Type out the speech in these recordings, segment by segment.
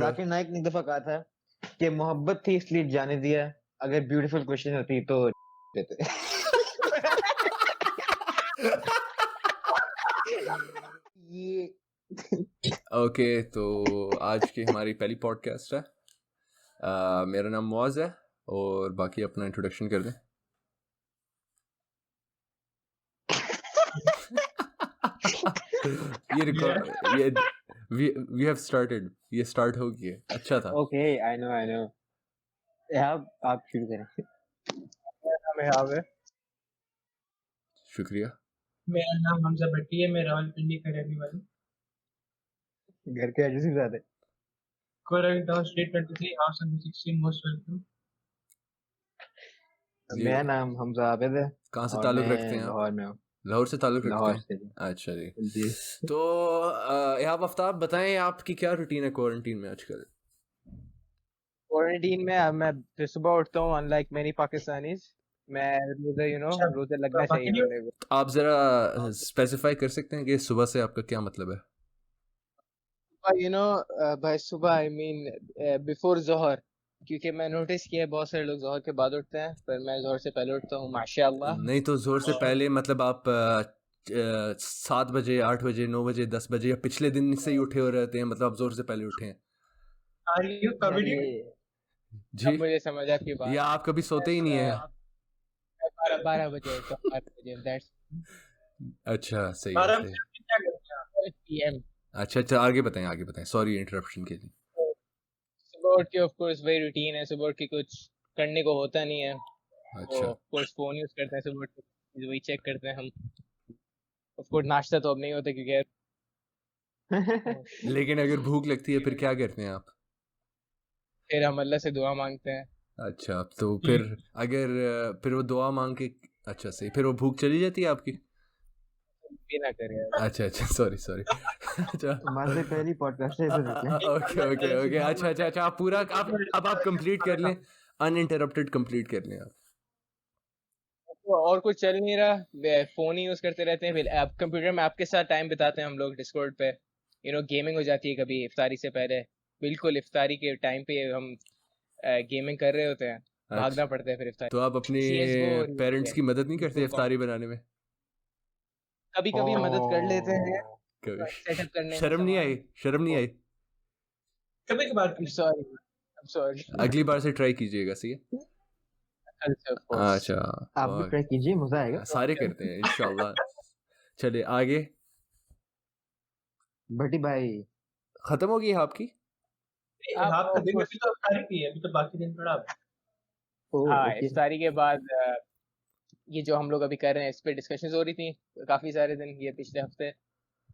जाकिर नाइक ने एक दफा कहा था कि मोहब्बत थी इसलिए जाने दिया, अगर ब्यूटीफुल क्वेश्चन होती तो देते। ये ओके, तो आज की हमारी पहली पॉडकास्ट है। मेरा नाम मुआज है और बाकी अपना इंट्रोडक्शन कर दें। ये रिकॉर्ड ये वी हैव स्टार्टेड, ये स्टार्ट हो गया। अच्छा था। Okay, I know. आप शुरू करें। मेरा नाम एहाब है। शुक्रिया। मेरा नाम हमजा भट्टी है। मैं रावलपिंडी का रहने वाला हूँ। घर के एड्रेस भी बता दे। Korangi town street 23 house number 16। Most welcome. मेरा नाम हमजा आबिद है। कहाँ से और ताल्लुक मैं रखते हैं आप? लाहौर में हूँ। लाहौर से ताल्लुक रखते लाहौर हैं? से जी। अच्छा जी। जी। तो आप आफ्ताब बताएं, आपकी क्या रूटीन है क्वारंटीन में आजकल? क्वारंटीन में अब मैं फिर सुबह उठता हूँ, अनलाइक मेनी पाकिस्तानीज। मैं रोजे रोजे लगना तो चाहिए बाकी मेरे को। आप जरा स्पेसिफाई कर सकते हैं कि सुबह से आपका क्या मतलब है? भाई सुबह आई मीन बिफोर जोहर, क्योंकि मैं नोटिस किया है बहुत सारे लोग जोहर के बाद उठते हैं, पर मैं जोहर से पहले उठता हूँ माशाल्लाह। नहीं तो जोर से और पहले मतलब आप 7 बजे, 8 बजे, 9 बजे, 10 बजे या पिछले दिन से ही उठे हो रहते हैं? मतलब आप जोर से पहले उठे हैं आर यू यार कॉमेडी? ये जी? अब मुझे समझ आपकी बात। या आप कभी सोते ही नहीं है? 12 बजे उठता हूँ, 12 बजे, दैट्स अच्छा, सही है, 12 सही है। बजे क्या करते हैं आप? PM। अच्छा, आगे बताएं। सॉरी इंटरप्शन के लिए। सुबह उठ के ऑफ कोर्स वही रूटीन है, सुबह उठ के कुछ करने को होता नहीं है, तो अच्छा, ऑफ कोर्स फोन यूज करते हैं। सुबह उठ के वही चेक करते हैं हम। ऑफ कोर्स नाश्ता तो अब नहीं होता क्योंकि लेकिन अगर भूख लगती है फिर क्या करते हैं आप? फिर हम अल्लाह से दुआ मांगते हैं। अच्छा, तो फिर अगर फिर वो दुआ मांग के, अच्छा सही, फिर वो भूख चली जाती है आपकी? भी ना करें। अच्छा, सॉरी। अच्छा, हमारे पहली पॉडकास्ट है, इसे रख लें। ओके। अच्छा, आप पूरा आप कंप्लीट कर लें, अनइंटरप्टेड कंप्लीट कर लें आप। और कुछ चल नहीं रहा, फोन ही यूज करते रहते हैं। फिर ऐप कंप्यूटर में आपके साथ टाइम बिताते हैं हम लोग डिस्कॉर्ड पे। गेमिंग हो जाती है कभी इफ्तारी से पहले। बिल्कुल इफ्तारी के टाइम पे हम गेमिंग कर रहे होते हैं, भागना पड़ता है फिर इफ्तारी। तो आप अपने CS:GO और पेरेंट्स की मदद नहीं करते बिल्कुल इफ्तारी बनाने में? कभी कभी मदद कर लेते हैं कभी सेटअप करने में शर्म नहीं आई? सामान। कभी कभार सॉरी अगली बार से ट्राई कीजिएगा, सही है? कल से ऑफ कोर्स अच्छा, आप भी ट्राई कीजिए, मजा आएगा। सारे करते हैं इंशाल्लाह। चलिए आगे। भट्टी भाई खत्म हो गई है आपकी? आप आपका of दिन course- अभी तो इफ्तारी की है, अभी तो बाकी दिन थोड़ा हाँ, ओके। इफ्तारी के बाद ये जो हम लोग अभी कर रहे हैं इस पे डिस्कशंस हो रही थी काफी सारे दिन, ये पिछले हफ्ते।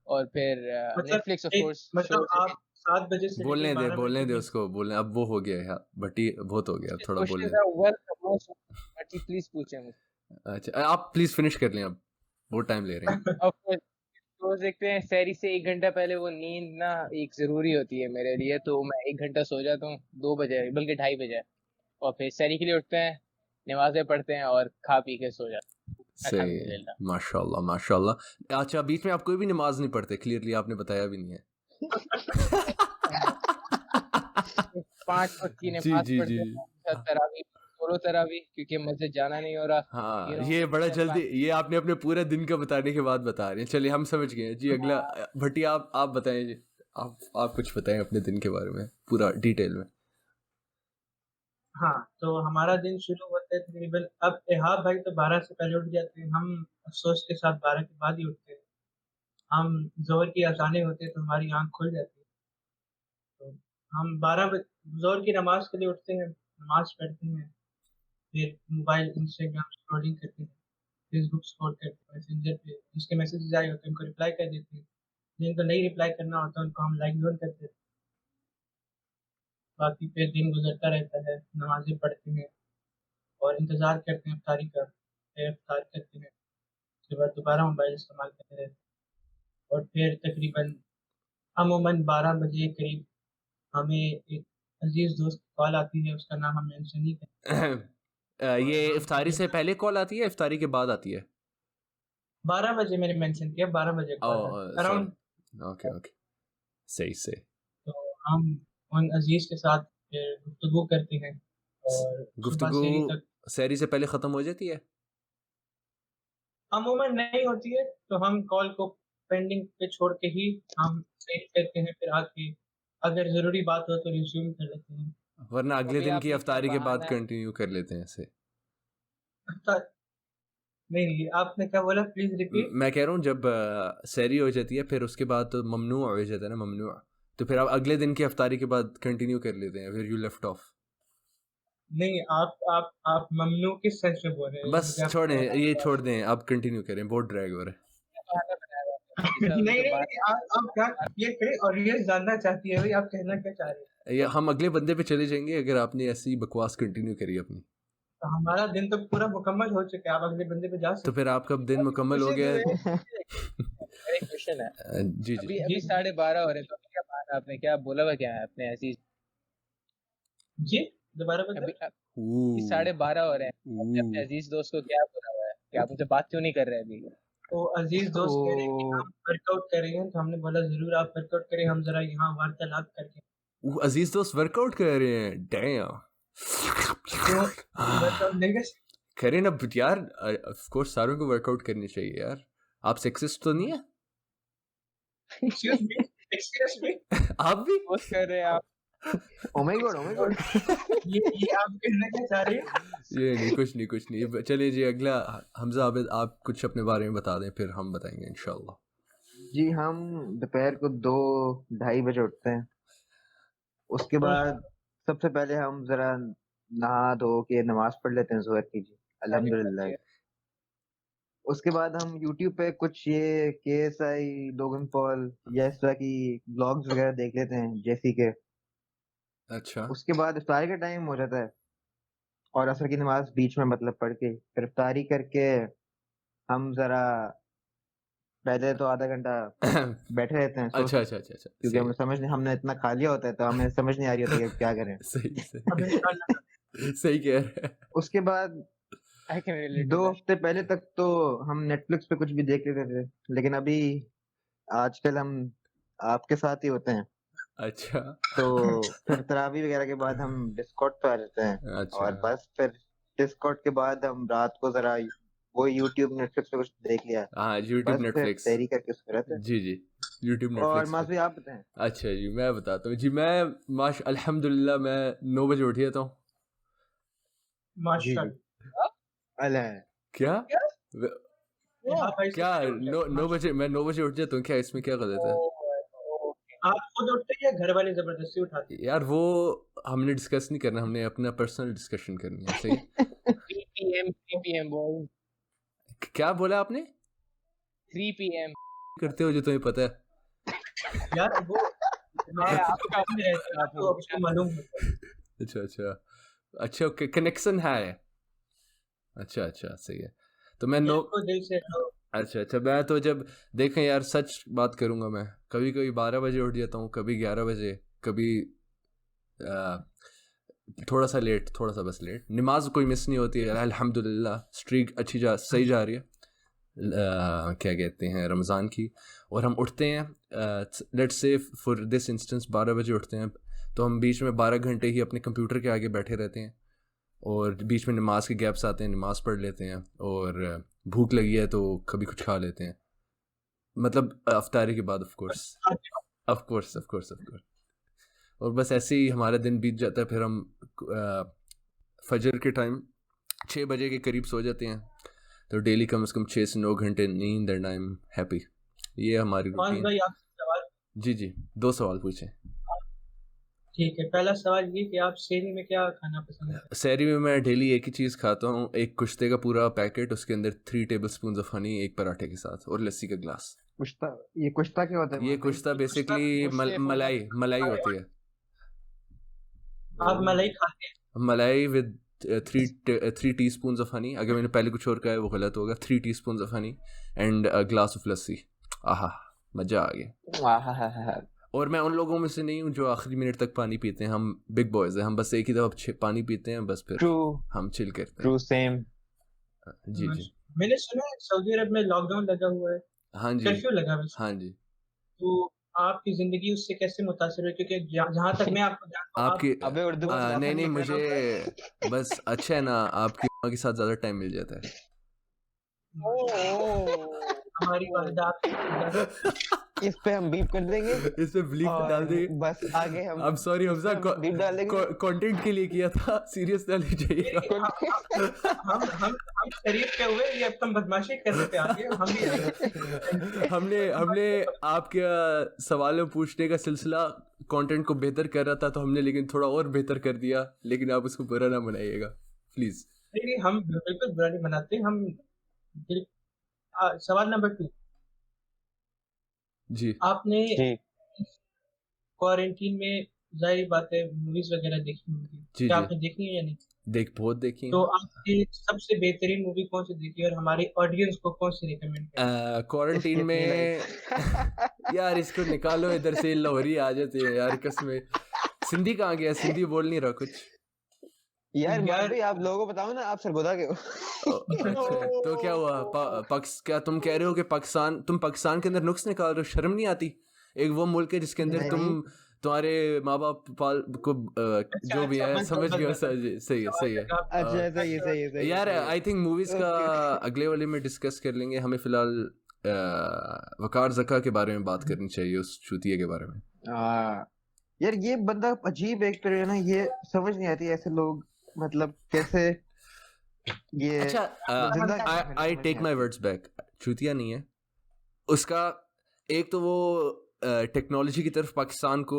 और फिर मतलब नेटफ्लिक्स ऑफ कोर्स मतलब आप 7 बजे से बोलने लेकर दे 12 बोलने बजे दे के उसको, बोलने, अब वो हो गया है बटी, बहुत हो गया, अब थोड़ा बोलने क्वेश्चंस दे। आर वेल भट्टी प्लीज पूछें मुझसे। अच्छा, आप प्लीज फिनिश कर लें, अब बहुत टाइम ले रहे हैं। ऑफ कोर्स रोज देखते हैं सहरी से 1 घंटा पहले वो नींद ना एक जरूरी होती है मेरे लिए, तो मैं 1 घंटा सो जाता हूँ 2 बजे, बल्कि 2:30 बजे। और फिर सहरी के लिए उठते हैं, नमाजें पढ़ते हैं और खा पी के सो जाते हैं सही, अल्हम्दुलिल्लाह। माशाल्लाह। अच्छा, बीच में आप कोई भी नमाज नहीं पढ़ते? क्लियरली आपने बताया भी नहीं है। 5 वक्त की जी नमाज जी पढ़ते जी। हैं, तरावी, सोलो तरावी, क्योंकि मस्जिद जाना नहीं हो रहा। हाँ, ये बड़ा जल्दी, ये आपने अपने पूरे दिन का बताने के बाद बता रहे हैं। चलिए हम समझ गए जी। अगला भट्टी, आप बताएं जी। आप कुछ बताएं अपने दिन के बारे में पूरा डिटेल में। हाँ, तो हमारा दिन शुरू होता है तकरीबन, अब एहाब भाई तो 12 से पहले उठ जाते हैं, हम अफसोस के साथ 12 के बाद ही उठते हैं। हम ज़ोहर की अज़ानें होती है तो हमारी आँख खुल जाती है। तो हम 12 बजे ज़ोहर की नमाज़ के लिए उठते हैं, नमाज़ पढ़ते हैं, फिर मोबाइल इंस्टाग्राम स्क्रॉलिंग करते हैं, फेसबुक स्क्रॉल करते हैं, मैसेंजर पे जिसके मैसेजेस आए होते हैं उनको रिप्लाई कर देते हैं, जिनको नहीं रिप्लाई करना होता उनको हम लाइक ज़रूर करते हैं। बाकी फिर दिन गुजरता रहता है, नमाज़ें पढ़ते हैं और इंतज़ार करते हैं इफ्तारी का, फिर इफ्तार करते हैं, उसके बाद दोबारा मोबाइल इस्तेमाल करते रहते हैं और फिर तकरीबन अमूमन 12 बजे करीब हमें एक अज़ीज़ दोस्त की कॉल आती है, उसका नाम हम मेंशन नहीं करेंगे। ये इफ्तारी से पहले कॉल आती है, इफ्तारी के बाद आती है? 12 बजे मैंने मेंशन किया, 12 बजे कॉल आती है सॉरी। अराउंड। ओके, सही। तो हम उन अजीज़ के साथ गुफ्तगू करते हैं और सुबह गुफ्तगू सहरी तक सहरी से पहले ख़त्म हो जाती है? अमूमन नहीं होती है, तो हम कॉल को पेंडिंग पे छोड़ के ही हम सहरी करते हैं, फिर आके अगर ज़रूरी बात हो तो रिज़्यूम कर लेते हैं। वरना अगले अभी दिन की आपने क्या इफ्तारी के बाद बहाना कंटिन्यू कर लेते हैं ऐसे? अफ्तार नहीं, आपने क्या बोला प्लीज़ रिपीट? मैं कह रहा हूँ जब सहरी हो जाती है फिर उसके बाद तो ममनू हो जाता है ना, ममनू, तो फिर आप अगले दिन की इफ्तारी के बाद कंटिन्यू कर लेते हैं, फिर यू लेफ्ट ऑफ। नहीं, आप ममनू किस सेंस में बोल रहे हैं? बस मुझे आपकी छोड़ें, बात ये छोड़ दें, आप कंटिन्यू करें, बहुत ड्रैग हो रहा है। बहाना बनाया हुआ आपने? नहीं, जैसा नहीं, जो नहीं, बात आप क्या क्लियर करें, ऑडियंस जानना चाहती है भाई, आप कहना क्या चाह रहे हैं? ये हम अगले बंदे पे चले जाएंगे अगर आपने ऐसी बकवास कंटिन्यू करी अपनी। तो हमारा दिन तो पूरा मुकम्मल हो चुका है, आप अगले बंदे पे जा तो फिर आपका दिन मुकम्मल हो गया है। मेरा एक क्वेश्चन है, जी जी। अभी 12:30 हो रहे हैं, तो अभी क्या बहाना आपने क्या बोला हुआ क्या है आपने ऐसी? जी, दोबारा बताएं। अभी 12:30 हो रहे हैं, आपने अपने अजीज दोस्त को क्या बोला हुआ है कि आप उनसे बात क्यों नहीं कर रहे अभी? तो अजीज दोस्त कह रहे हैं कि हम वर्कआउट कर रहे हैं, तो हमने बोला ज़रूर आप वर्कआउट करें, हम ज़रा यहाँ वार्तालाप करके अजीज दोस्त वर्कआउट कर रहे हैं, डैम। क्यों वर्कआउट नहीं कर सकते? करें ना यार, ऑफ कोर्स सारों को वर्कआउट करनी चाहिए यार। आप सेक्सिस्ट तो नहीं है? एक्सक्यूज मी, आप भी दोस्त कर रहे हैं आप? Oh my god, oh my god. ये आप कहना क्या चाह रहे हैं? ये नहीं, कुछ नहीं। चलिए जी, अगला हमजा आबिद, आप कुछ अपने बारे में बता दें, फिर हम बताएंगे इंशाल्लाह। जी हम दोपहर को 2-2:30 बजे उठते हैं। उसके बाद सबसे पहले हम जरा नहा धो के नमाज पढ़ लेते हैं ज़ोहर की जी, अल्हम्दुलिल्लाह। उसके बाद हम यूट्यूब पे कुछ ये KSI, लोगन पॉल या इस तरह की ब्लॉग्स वगैरह देख लेते हैं जैसी के। अच्छा। उसके बाद इफ्तारी का टाइम हो जाता है और असर की नमाज बीच में मतलब पढ़ के फिर इफ्तारी करके हम जरा पहले तो आधा घंटा बैठे रहते हैं अच्छा क्योंकि हमें समझ नहीं, हमने इतना खा लिया होता है तो हमें समझ नहीं आ रही होती है कि क्या करें। सही कह रहे हैं। उसके बाद I can relate to 2 that. हफ्ते पहले तक तो हम नेटफ्लिक्स पे कुछ भी देख लेते थे, लेकिन अभी आजकल हम आपके साथ ही होते हैं, अच्छा। तो फिर तरावी वगैरह के बाद हम डिस्कॉर्ड पे आ जाते हैं। अच्छा। और बस फिर डिस्कॉर्ड के बाद हम रात को जरा वो यूट्यूब नेटफ्लिक्स पे कुछ देख लिया, हाँ, यूट्यूब बस फिर नेटफ्लिक्स। तैयारी करके सो रहते हैं। जी यूट्यूब और नेटफ्लिक्स। माज़ी आप बताएं। अच्छा जी, मैं बताता हूँ जी। मैं अल्हम्दुलिल्लाह मैं 9 बजे उठ जाता हूँ। माशाल्लाह। अल्लाह क्या हाँ भाई, क्या सच्ची बात है। 9 बजे, मैं 9 बजे उठ जाता हूँ, क्या इसमें क्या गलत है? आप खुद उठते हैं या घर वाले जबरदस्ती उठाते हैं? यार वो हमने डिस्कस नहीं करना, हमने अपना पर्सनल डिस्कशन करनी है। सही। 3 PM boys, क्या बोला आपने? 3 PM। करते हो जो तुम्हें पता है। यार वो मैं आपका में रहता है, तो आपको मालूम होता है। अच्छा ओके, कनेक्शन है। अच्छा सही है। तो मैं दिल को दिल से लो। अच्छा मैं तो जब देखें यार, सच बात करूंगा, मैं कभी 12 बजे उठ जाता हूँ, कभी 11 बजे, कभी थोड़ा सा बस लेट। नमाज कोई मिस नहीं होती है अल्हम्दुलिल्लाह, स्ट्रीक सही जा रही है। क्या कहते हैं, रमज़ान की। और हम उठते हैं, let's say for this instance 12 बजे उठते हैं, तो हम बीच में 12 घंटे ही अपने कंप्यूटर के आगे बैठे रहते हैं और बीच में नमाज के गैप्स आते हैं, नमाज पढ़ लेते हैं, और भूख लगी है तो कभी कुछ खा लेते हैं, मतलब अफ्तारी के बाद ऑफ कोर्स। और बस ऐसे ही हमारा दिन बीत जाता है। फिर हम फजर के टाइम 6 बजे के करीब सो जाते हैं, तो डेली कम से कम 6 से 9 घंटे नींद, एंड आई एम हैप्पी। ये हमारी रूटीन। भाई आपसे सवाल। जी 2 सवाल पूछें। ठीक है, पहला सवाल ये कि आप सहरी में क्या खाना पसंद है? सहरी में मैं डेली एक ही चीज़ खाता हूँ, एक कुश्ते का पूरा पैकेट, उसके अंदर 3 टेबलस्पून ऑफ हनी, एक पराठे के साथ, और लस्सी का ग्लास। कुश्ता क्या होता है? ये कुश्ता बेसिकली मलाई होती है। आप मलाई खाते हैं? मलाई विद 3 टीस्पून ऑफ हनी। अगर मैंने पहले कुछ और कहा है वो गलत होगा। 3 teaspoon of honey and a glass of lassi. आहा, मज़ा आ गया। और मैं उन लोगों में से नहीं हूँ जो आखिरी मिनट तक पानी पीते हैं। हम बिग बॉयज़ हैं, हम बस एक ही दफ़ा पानी पीते हैं, बस फिर हम चिल करते हैं। सेम। जी मैंने सुना है सऊदी अरब में लॉकडाउन लगा हुआ है। हाँ जी, कर्फ्यू लगा है। हाँ जी। तो आपकी जिंदगी उससे कैसे मुतासिर हुई? क्योंकि जहाँ तक मैं आपको जानता हूँ, आपकी अबे उर्दू में बात नहीं करनी नहीं, है ना। मुझे बस अच्छा है ना, आपकी माँ के साथ ज्यादा टाइम मिल जाता है। हमारी वालिदा आपकी इस पे हम बीप कर देंगे इस पे ब्लीप डाल और देंगे। बस आगे हम I'm sorry इस पे हमजा, हम बीप डाल देंगे। कंटेंट के लिए किया था, सीरियस ना लीजिएगा। हम शरीफ के हुए, ये अब तुम बदमाशी करने पे आ गए, हम भी आएंगे। हमने आपके सवालों पूछने का सिलसिला कंटेंट को बेहतर कर रहा था, तो हमने लेकिन थोड़ा और बेहतर कर दिया, लेकिन आप उसको बुरा ना बनाइएगा प्लीज। नहीं, हम बिल्कुल बुरा नहीं मनाते। हम सवाल नंबर 2, जी आपने जी क्वारंटीन में जाहिर बात है मूवीज वगैरह देखी होंगी, जी क्या जी, आपने देखी है या नहीं? बहुत देखी तो आपने सबसे बेहतरीन मूवी कौन सी देखी और हमारी ऑडियंस को कौन सी रिकमेंड करें? क्वारंटीन इसके में। यार इसको निकालो इधर से, लाहौरी आ जाते हैं यार कसम। सिंधी कहाँ गया? सिंधी बोल नहीं रहा कुछ। यार यार- मान भाई, आप लोगों को बताओ ना, आप सरगोदा के हो। अच्छा, तो क्या हुआ? क्या तुम कह रहे हो कि तुम पाकिस्तान के अंदर नुक्स निकाल रहे हो? शर्म नहीं आती? एक वो मुल्क है जिसके अंदर नहीं। तुम्हारे माँ बाप को जो भी है, अच्छा, समझ गए। बस- सही है, सही है। अच्छा सही है सही है सही है, यार सही है। आई थिंक मूवीज का अगले वाले में डिस्कस कर लेंगे। हमें फिलहाल वकार ज़का के बारे में बात करनी चाहिए, उस चूतिए के बारे में। यार ये बंदा अजीब एक तरह है ना, ये समझ नहीं आती ऐसे लोग, मतलब कैसे ये अच्छा, जिंदा I take my words back, चूतिया नहीं है उसका। एक तो वो टेक्नोलॉजी की तरफ पाकिस्तान को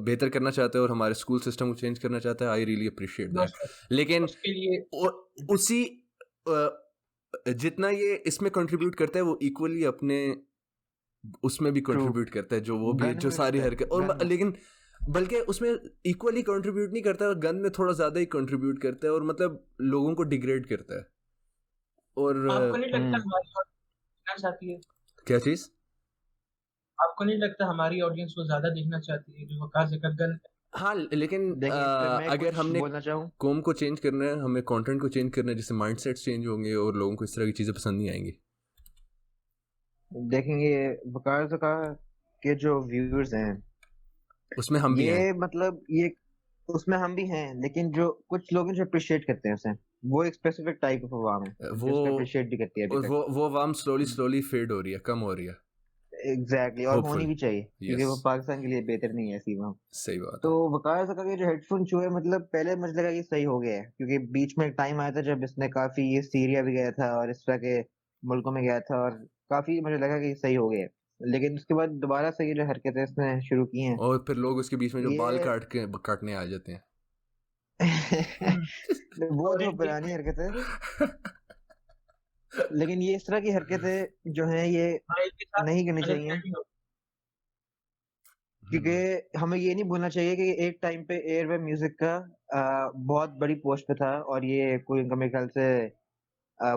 बेहतर करना चाहता है और हमारे स्कूल सिस्टम को चेंज करना चाहता है। I really appreciate that. लेकिन उसके लिए उसी जितना ये इसमें कंट्रीब्यूट करता है, वो इक्वली अपने उसमें भी कंट्रीब्यूट करता है, जो वो भी गन जो में सारी करता है, हरकत। और गन में। लेकिन बल्कि उसमें इक्वली कंट्रीब्यूट नहीं करता, गन में थोड़ा ज्यादा ही कंट्रीब्यूट करता है, और मतलब लोगों को डिग्रेड करता है। और आपको नहीं लगता हम्म। हमारी ऑडियंस देखना चाहती है? क्या चीज? आपको नहीं लगता हमारी ऑडियंस को ज्यादा देखना चाहती है जो वकार ज़का गन? हाँ, लेकिन देखिए इस पे मैं अगर कुछ हमने बोलना चाहूँ। कॉम को चेंज करना है, हमें कंटेंट को चेंज करना है, जिससे माइंडसेट्स चेंज होंगे और लोगों को इस तरह की चीजें पसंद नहीं आएंगी। देखेंगे वकार ज़का के जो व्यूअर्स हैं, उसमें हम भी हैं। ये मतलब ये उसमें हम भी हैं, लेकिन जो कुछ लोग हैं जो अप्रिशिएट करते हैं उसे, वो एक स्पेसिफिक टाइप ऑफ अवाम है जो वो उसको अप्रिशिएट भी करती है अभी और तक। वो अवाम स्लोली फेड हो रही है, कम हो रही है। एग्जैक्टली, और Hopeful. होनी भी चाहिए क्योंकि Yes. वो पाकिस्तान के लिए बेहतर नहीं है ऐसी अवाम। सही बात तो है। वकार ज़का के जो हेडफोन शो है, मतलब पहले मुझे लगा कि सही हो गया है, क्योंकि बीच में एक टाइम आया था जब इसने काफी ये सीरिया भी गया था और इस तरह के मुल्कों में गया था, और काफी मुझे लगा कि सही हो गया है। लेकिन उसके बाद दोबारा से ये जो हरकतें इसने शुरू की हैं, और फिर लोग उसके बीच में जो बाल ये काटने आ जाते हैं। वो तो पुरानी हरकत है, लेकिन ये इस तरह की हरकतें जो हैं ये नहीं करनी चाहिए, क्योंकि हमें ये नहीं भूलना चाहिए कि एक टाइम पे एयरवे म्यूजिक का बहुत बड़ी पोस्ट पे था, और ये कोई उनका मेरे ख्याल से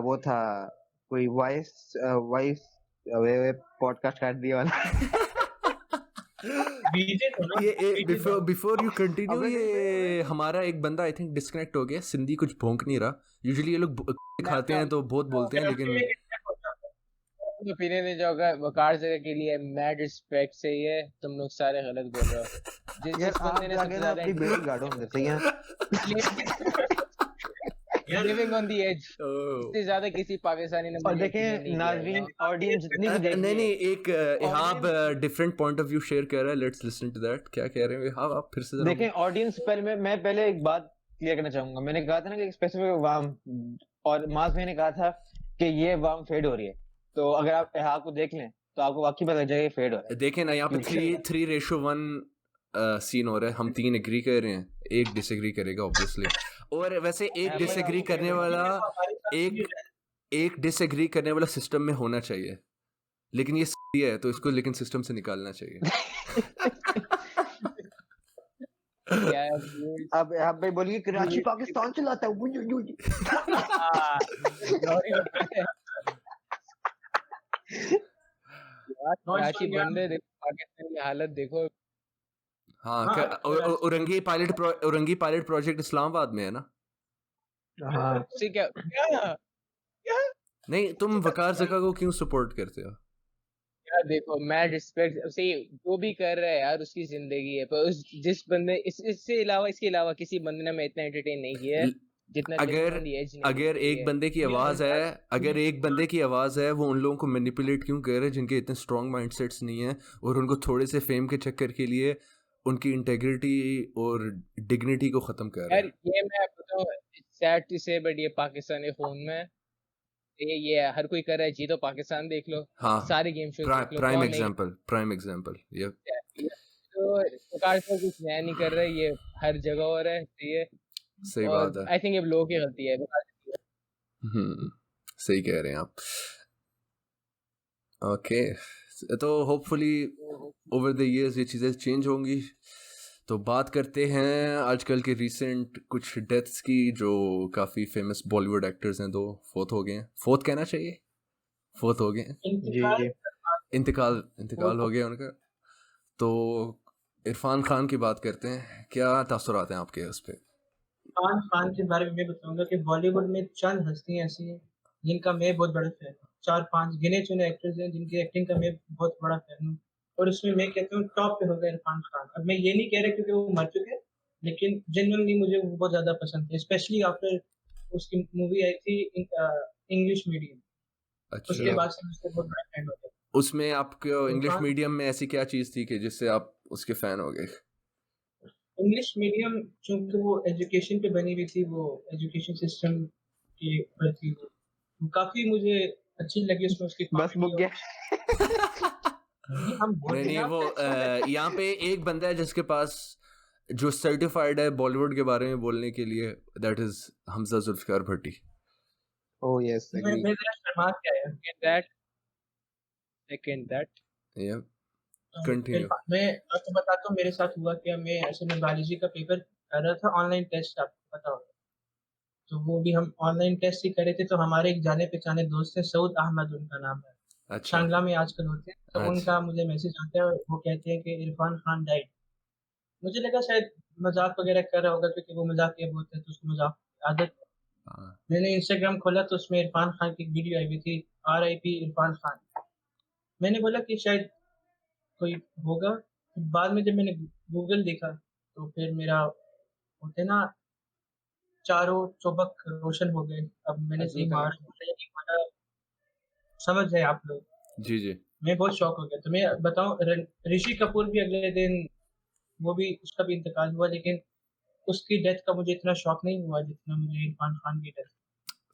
वो था कोई वॉइस पॉडकास्ट काट दिया वाला। ये बिफोर यू कंटिन्यू, अबे ये हमारा एक बंदा आई थिंक डिस्कनेक्ट हो गया। सिंधी कुछ भौंक नहीं रहा। यूजुअली ये लोग खाते हैं तो बहुत बोलते हैं, लेकिन ओपिनियन दे जाओगा वकार ज़का के लिए मैड रिस्पेक्ट से ये तुम लोग सारे गलत बोल रहे हो। यार जिस आप बंदे ने जाके सबसे ना ज्यादा अपनी बेटी गाड़ो अंदर से यहाँ। लिविंग ऑन द एज, इससे ज्यादा किसी पाकिस्तानी ने और मुझे देखें opinion नहीं किया है। नाज़रीन, ऑडियंस जितनी भी देख नहीं रही नहीं, है, एक Ihab different point of view share कर रहा है। Let's listen to that. क्या कह रहे हैं इहाब? आप फिर से जरा देखें ऑडियंस, पहले मैं पहले एक बात क्लियर करना चाहूंगा। मैंने कहा था ना कि एक स्पेसिफिक अवाम, और माज भाई ने कहा था कि ये अवाम फेड हो रही है। तो अगर आप इहाब को देख लें तो आपको वाकई पता लग जाएगा ये फेड हो रहा है। देखें ना, यहाँ पे 3:1 सीन हो रहा है। हम 3 एग्री कर रहे हैं, एक डिसएग्री करेगा ऑब्वियसली। और वैसे एक डिसएग्री करने वाला एक डिसएग्री करने वाला सिस्टम में होना चाहिए, लेकिन ये है तो इसको लेकिन सिस्टम से निकालना चाहिए। क्या है अब भाई बोलिए कराची पाकिस्तान चलाता है। कराची बंदे देखो, पाकिस्तान की हालत देखो। हाँ, औरंगी पायलट प्रोजेक्ट इस्लामाबाद में है ना? हाँ, उससे क्या नहीं, तुम वकार ज़का को क्यों सपोर्ट करते हो? यार देखो मैं रिस्पेक्ट से जो भी कर रहा है यार उसकी जिंदगी है, पर उस जिस बंदे इससे अलावा इसके अलावा किसी बंदे ने मैं इतना एंटरटेन नहीं किया है ल- जितना अगर लिविंग ऑन द एज ने अगर किया एक है। बंदे की ये आवाज है, इरफान अगर एक बंदे की आवाज है, वो उन लोगों को मैनिपुलेट क्यों कर रहे हैं जिनके इतने स्ट्रॉन्ग माइंडसेट्स नहीं है, और उनको थोड़े से फेम के चक्कर के लिए उनकी इंटेग्रिटी और डिग्निटी को खत्म कर रहे यार हैं। ये मैं बताऊं, सैड टू से, बट ये पाकिस्तानी फोन में ये हर कोई कर रहा है। जी तो पाकिस्तान देख लो, हाँ, सारे गेम शोज देख लो, प्राइम कौन नहीं एग्जांपल, प्राइम एग्जांपल ये। करता है। ये तो सरकार को कुछ नया नहीं कर रहा है, ये हर जगह हो रहा है, तो ये सही और बात है। आई थिंक ये लोगों की गलती है। सही कह रहे हैं आप। ओके, तो होपफुली ओवर द इयर्स ये चीज़ें चेंज होंगी। तो बात करते हैं आजकल के रीसेंट कुछ डेथ्स की, जो काफ़ी फेमस बॉलीवुड एक्टर्स हैं, दो फोर्थ हो गए हैं, फोर्थ कहना चाहिए, फोर्थ हो गए हैं, जी इंतकाल जी इंतकाल हो गया उनका। तो इरफान खान की बात करते हैं, क्या तासुरात हैं आपके उस पर? इरफान खान के बारे में मैं बताऊंगा कि बॉलीवुड में चंद हस्तियां ऐसी हैं जिनका मैं बहुत बड़ा फैन हूँ। 4-5 गिने चुने एक्टर्स हैं जिनकी एक्टिंग का मैं बहुत बड़ा फैन हूँ, और उसमें मैं कहता हूँ टॉप पे होगा इरफान खान। अब मैं ये नहीं कह रहा क्योंकि वो मर चुके हैं, लेकिन जेन्युइनली मुझे वो बहुत ज्यादा पसंद है, स्पेशली आफ्टर उसकी मूवी आई थी इंग्लिश मीडियम। उसके अच्छा, बाद से मैं उसका बहुत बड़ा फैन हो गया। उसमें आपको इंग्लिश इरफान मीडियम में ऐसी क्या चीज़ थी कि जिससे आप उसके फ़ैन हो गए? इंग्लिश मीडियम चूंकि वो एजुकेशन पे बनी हुई थी, वो एजुकेशन सिस्टम के ऊपर थी, वो काफी मुझे अच्छी लगी उसमें उसकी बस कॉमेडी। मुक गया। नहीं, हम बोल नहीं रहे नहीं, हैं वो यहाँ पे एक बंदा है जिसके पास जो सर्टिफाइड है बॉलीवुड के बारे में बोलने के लिए, that is Hamza Zulfiqar Bhatti. Oh yes, मैं एग्री। मैं जरा शर्मा के आया। सेकंड दैट या कंटिन्यू। मैं आपको बताता हूँ मेरे साथ हुआ क्या। मैं ऐसे में बायोलॉजी का पेपर कर रहा था, ऑनलाइन टेस्ट, आपको पता होगा। तो वो भी हम ऑनलाइन टेस्ट ही कर रहे थे, तो हमारे एक जाने पहचाने दोस्त है, सऊद अहमद उनका नाम है, अच्छा शांगला में आजकल होते हैं। तो अच्छा उनका मुझे मैसेज आता है और वो कहते हैं कि इरफान खान डाइड। मुझे लगा शायद मजाक वगैरह कर रहा होगा, क्योंकि वो मजाकिया बहुत है तो उसको मजाक की आदत है। हाँ, मैंने इंस्टाग्राम खोला तो उसमें इरफान खान की एक वीडियो आई हुई थी, RIP इरफान खान। मैंने बोला कि शायद कोई होगा। फिर बाद में जब मैंने गूगल देखा तो फिर मेरा होते ना चारों चौबक रोशन हो गए। अब मैंने अजू सही था। मारा, समझ जाए आप लोग। जी जी। मैं बहुत शॉक हो गया। तो मैं बताऊं, ऋषि कपूर भी अगले दिन, वो भी, उसका भी इंतकाल हुआ, लेकिन उसकी डेथ का मुझे इतना शॉक नहीं हुआ जितना मुझे इरफान खान की डेथ।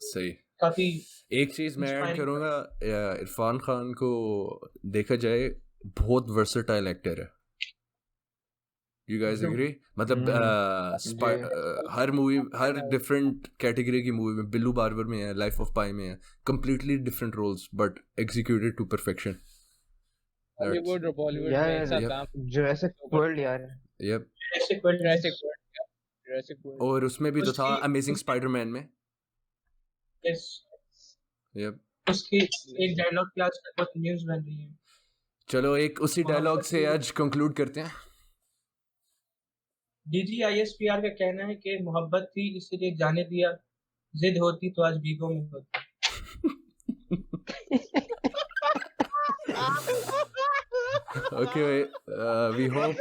सही। काफी एक चीज़ मैं ऐड इंस्पायरिंग। करूँगा, इरफान खान को देखा जाए बहुत वर्सेटाइल एक्टर है। You guys agree? मतलब जी। हर मूवी, हर डिफरेंट कैटेगरी की मूवी में, बिल्लू बार्बर में है, लाइफ ऑफ पाई में है, completely different roles but executed to perfection. Hollywood और बॉलीवुड में एक साथ yep. काम जुरासिक वर्ल्ड यार। यप। Jurassic World में Jurassic World। और उसमें भी तो था उसकी अमेजिंग स्पाइडरमैन में। yes, yep. उसकी एक डायलॉग की आजकल बहुत न्यूज बन रही है। चलो एक उसी डायलॉग से आज कंक्लूड करते हैं। DGISPR का कहना है कि मोहब्बत थी इसलिए जाने दिया, जिद होती तो आज बीगों में होती। Okay, we hope.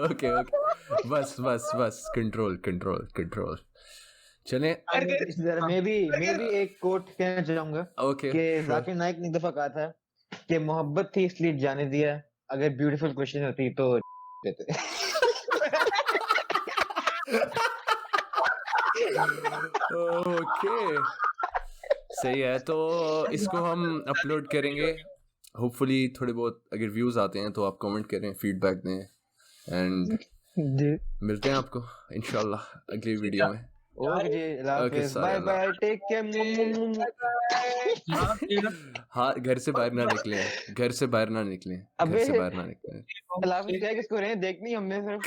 Okay okay, बस बस बस, कंट्रोल कंट्रोल कंट्रोल। चलें। मैं भी एक कोट कहना चाहूंगा ओके कि श्योर। जाकिर नाइक ने एक दफा कहा था कि मोहब्बत थी इसलिए जाने दिया, अगर ब्यूटीफुल क्वेश्चन होती तो देते। ओके सही है, तो इसको हम अपलोड करेंगे। होपफुली थोड़े बहुत अगर व्यूज आते हैं तो आप कमेंट करें, फीडबैक दें, एंड जी। मिलते हैं आपको इंशाल्लाह अगली वीडियो में। ओके जी, अल्लाह ओके हाफिज, sir, bye Allah. Bye, take care. हाँ, घर से बाहर ना निकले, घर से बाहर ना निकले, घर अबे से बाहर ना निकले। अल्लाह हाफिज क्या किसको रहे देखनी हमने सिर्फ।